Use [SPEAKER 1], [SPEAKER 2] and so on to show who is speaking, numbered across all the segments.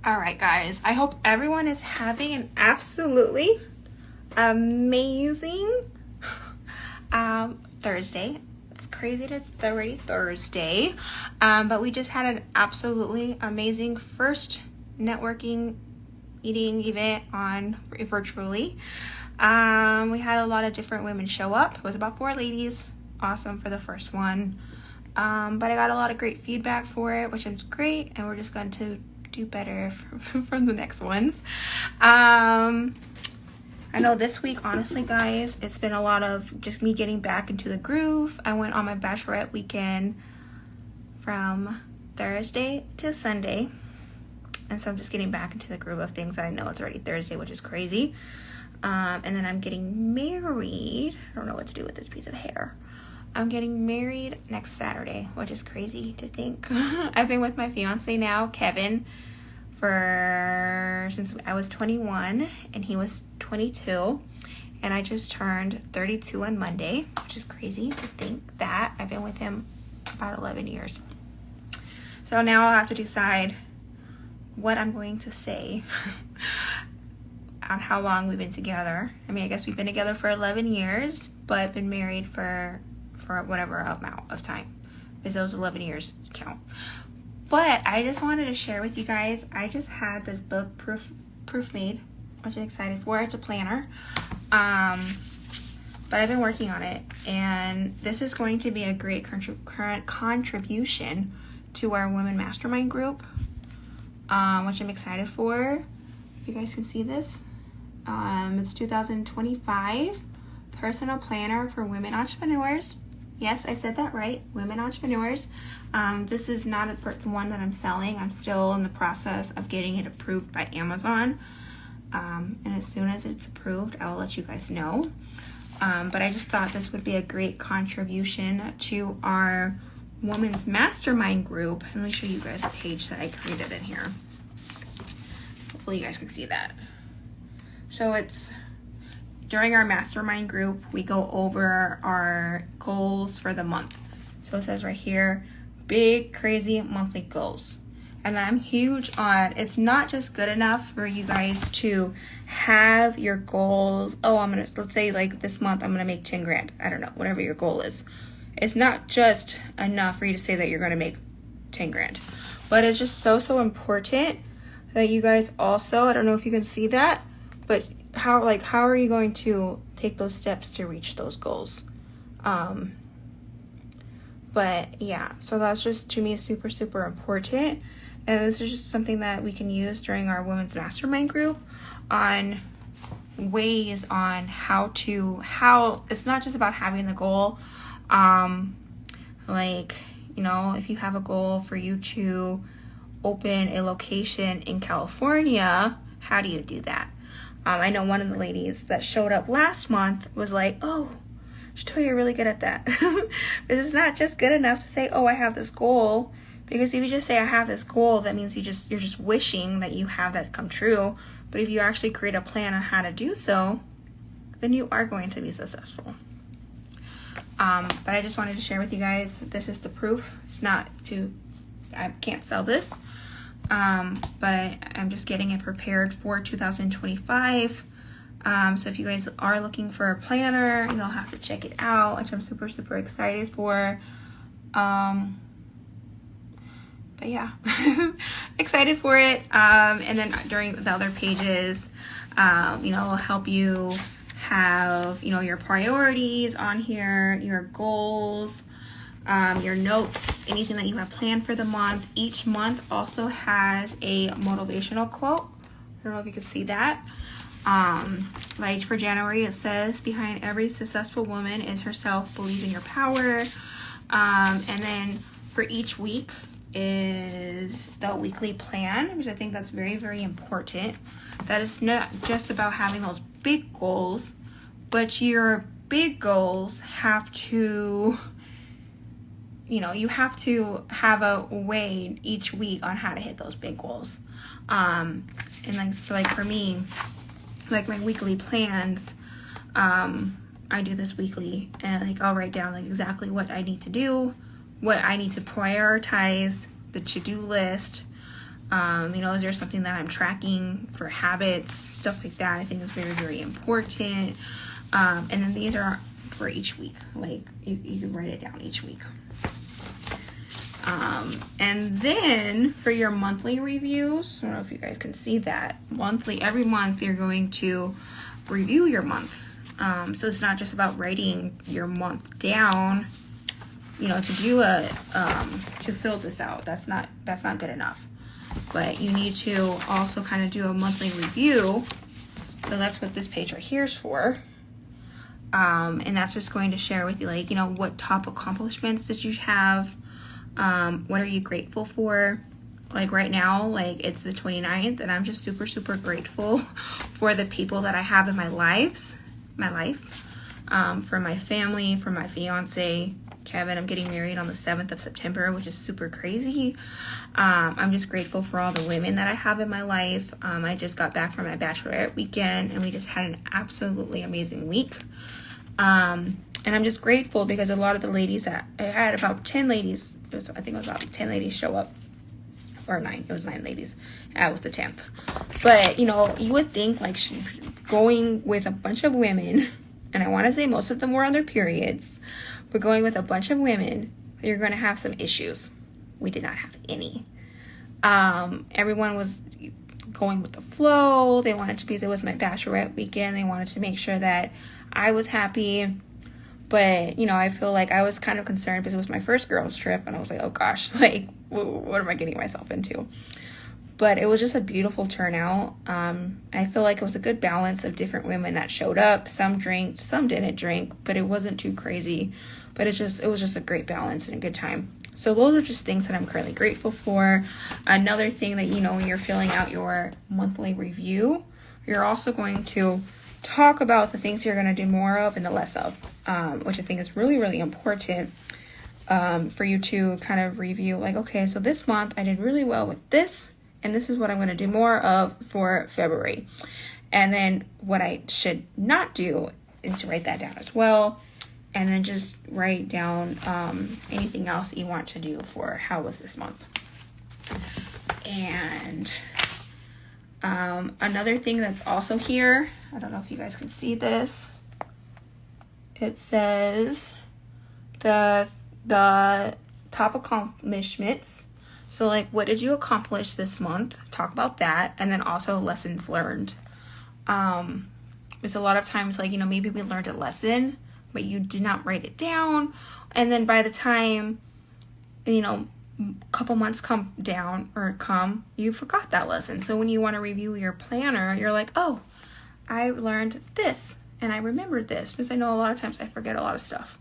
[SPEAKER 1] All right, guys. I hope everyone is having an absolutely amazing Thursday. It's crazy that it's already Thursday, but we just had an absolutely amazing first networking eating event on virtually. We had a lot of different women show up. It was about 4 ladies. Awesome for the first one. But I got a lot of great feedback for it, which is great, and we're just going to do better from the next ones. I know this week, honestly, guys, it's been a lot of just me getting back into the groove. I went on my bachelorette weekend from Thursday to Sunday, and so I'm just getting back into the groove of things. I know it's already Thursday, which is crazy. And then I'm getting married. I don't know what to do with this piece of hair. I'm getting married next Saturday, which is crazy to think. I've been with my fiance now, Kevin, since I was 21 and he was 22. And I just turned 32 on Monday, which is crazy to think that. I've been with him about 11 years. So now I'll have to decide what I'm going to say on how long we've been together. I mean, I guess we've been together for 11 years, but been married for whatever amount of time, because those 11 years count. But I just wanted to share with you guys, I just had this book, Proof Made, which I'm excited for. It's a planner. But I've been working on it, and this is going to be a great current contribution to our Women Mastermind group, which I'm excited for. If you guys can see this, it's 2025 Personal Planner for Women Entrepreneurs. Yes, I said that right, women entrepreneurs. This is not one that I'm selling. I'm still in the process of getting it approved by Amazon. And as soon as it's approved, I will let you guys know. But I just thought this would be a great contribution to our Women's Mastermind group. Let me show you guys a page that I created in here. Hopefully you guys can see that. So it's during our mastermind group, we go over our goals for the month. So it says right here, big, crazy monthly goals. And I'm huge on, it's not just good enough for you guys to have your goals. Oh, let's say like this month, I'm going to make 10 grand. I don't know, whatever your goal is. It's not just enough for you to say that you're going to make 10 grand. But it's just so important that you guys also, I don't know if you can see that, but how are you going to take those steps to reach those goals? But yeah, so that's just, to me, super important. And this is just something that we can use during our Women's Mastermind group on ways on how it's not just about having the goal. If you have a goal for you to open a location in California, how do you do that? I know one of the ladies that showed up last month was like, oh, Shatoya, you're really good at that. But it's not just good enough to say, oh, I have this goal. Because if you just say, I have this goal, that means you're just wishing that you have that come true. But if you actually create a plan on how to do so, then you are going to be successful. But I just wanted to share with you guys, this is the proof. I can't sell this. But I'm just getting it prepared for 2025. So if you guys are looking for a planner, you'll have to check it out, which I'm super excited for. But yeah, excited for it. And then during the other pages, it'll help you have, your priorities on here, your goals, your notes, anything that you have planned for the month. Each month also has a motivational quote. I don't know if you can see that. Like for January, it says, behind every successful woman is herself. Believe in your power. And then for each week is the weekly plan, which I think that's very important. That it's not just about having those big goals, but your big goals have to, you have to have a way each week on how to hit those big goals. And for me, like my weekly plans, I do this weekly, and I'll write down exactly what I need to do, what I need to prioritize, the to-do list, You know, is there something that I'm tracking for habits, stuff like that? I think is very, very important. And then these are for each week. Like you can write it down each week. And then for your monthly reviews, I don't know if you guys can see that. Monthly, every month you're going to review your month. So it's not just about writing your month down, you know, to do to fill this out. That's not good enough. But you need to also kind of do a monthly review. So that's what this page right here is for. And that's just going to share with you, like, you know, what top accomplishments did you have? What are you grateful for? Like right now, like it's the 29th, and I'm just super, super grateful for the people that I have in my life, for my family, for my fiance, Kevin. I'm getting married on the 7th of September, which is super crazy. I'm just grateful for all the women that I have in my life. I just got back from my bachelorette weekend, and we just had an absolutely amazing week. And I'm just grateful because a lot of the ladies that I had, about 10 ladies, I think it was about 10 ladies show up, or 9, it was 9 ladies. That was the 10th. But, you know, you would think like going with a bunch of women, and I want to say most of them were on their periods, but going with a bunch of women, you're going to have some issues. We did not have any. Everyone was going with the flow. They wanted to, because it was my bachelorette weekend, they wanted to make sure that I was happy. But, you know, I feel like I was kind of concerned because it was my first girls trip, and I was like, oh gosh, like, what am I getting myself into? But it was just a beautiful turnout. I feel like it was a good balance of different women that showed up. Some drank, some didn't drink, but it wasn't too crazy. But it was just a great balance and a good time. So those are just things that I'm currently grateful for. Another thing that, you know, when you're filling out your monthly review, you're also going to talk about the things you're going to do more of and the less of, which I think is really, really important for you to kind of review. Like, okay, so this month I did really well with this, and this is what I'm going to do more of for February. And then what I should not do is to write that down as well. And then just write down anything else that you want to do for how was this month. And another thing that's also here, I don't know if you guys can see this. It says the top accomplishments. So like, what did you accomplish this month? Talk about that. And then also lessons learned. It's a lot of times, like, you know, maybe we learned a lesson, but you did not write it down. And then by the time, you know, a couple months come, you forgot that lesson. So when you want to review your planner, you're like, oh, I learned this and I remembered this, because I know a lot of times I forget a lot of stuff.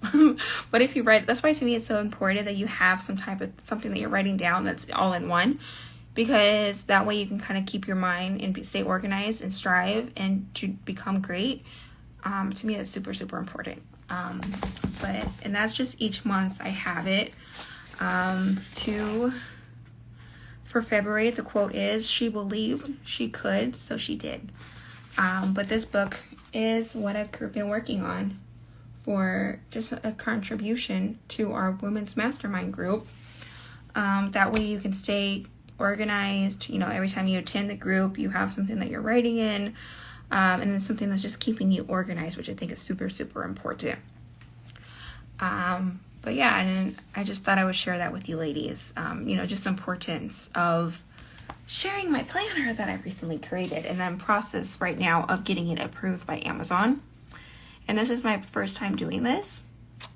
[SPEAKER 1] But if you write, that's why to me it's so important that you have something that you're writing down that's all in one, because that way you can kind of keep your mind and stay organized and strive and to become great. To me, that's super, super important. And that's just each month I have it. For February, the quote is, she believed she could, so she did. But this book is what I've been working on for just a contribution to our women's mastermind group. That way you can stay organized. You know, every time you attend the group, you have something that you're writing in. And then something that's just keeping you organized, which I think is super, super important. But yeah, and then I just thought I would share that with you ladies. You know, just the importance of sharing my planner that I recently created. And I'm in process right now of getting it approved by Amazon. And this is my first time doing this.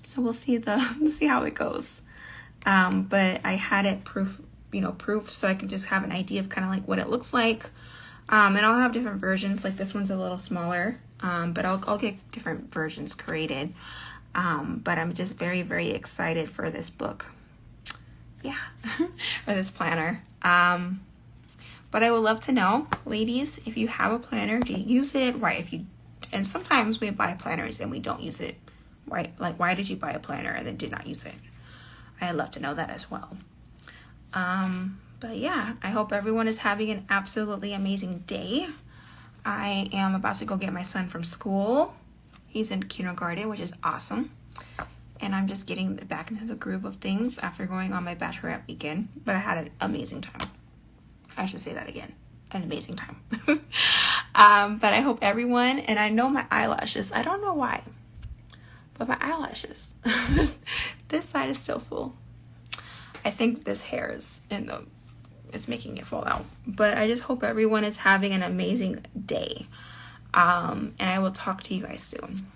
[SPEAKER 1] So we'll see how it goes. But I had it proofed so I can just have an idea of kind of like what it looks like. And I'll have different versions. Like this one's a little smaller, but I'll get different versions created. But I'm just very, very excited for this book. Yeah, or this planner. But I would love to know, ladies, if you have a planner, do you use it? Right. And sometimes we buy planners and we don't use it. Right. Like, why did you buy a planner and then did not use it? I'd love to know that as well. But yeah, I hope everyone is having an absolutely amazing day. I am about to go get my son from school. He's in kindergarten, which is awesome. And I'm just getting back into the groove of things after going on my bachelorette weekend. But I had an amazing time. I should say that again. An amazing time. But I hope everyone, and I know my eyelashes, I don't know why, but my eyelashes, this side is still full. I think this hair is it's making it fall out. But I just hope everyone is having an amazing day. And I will talk to you guys soon.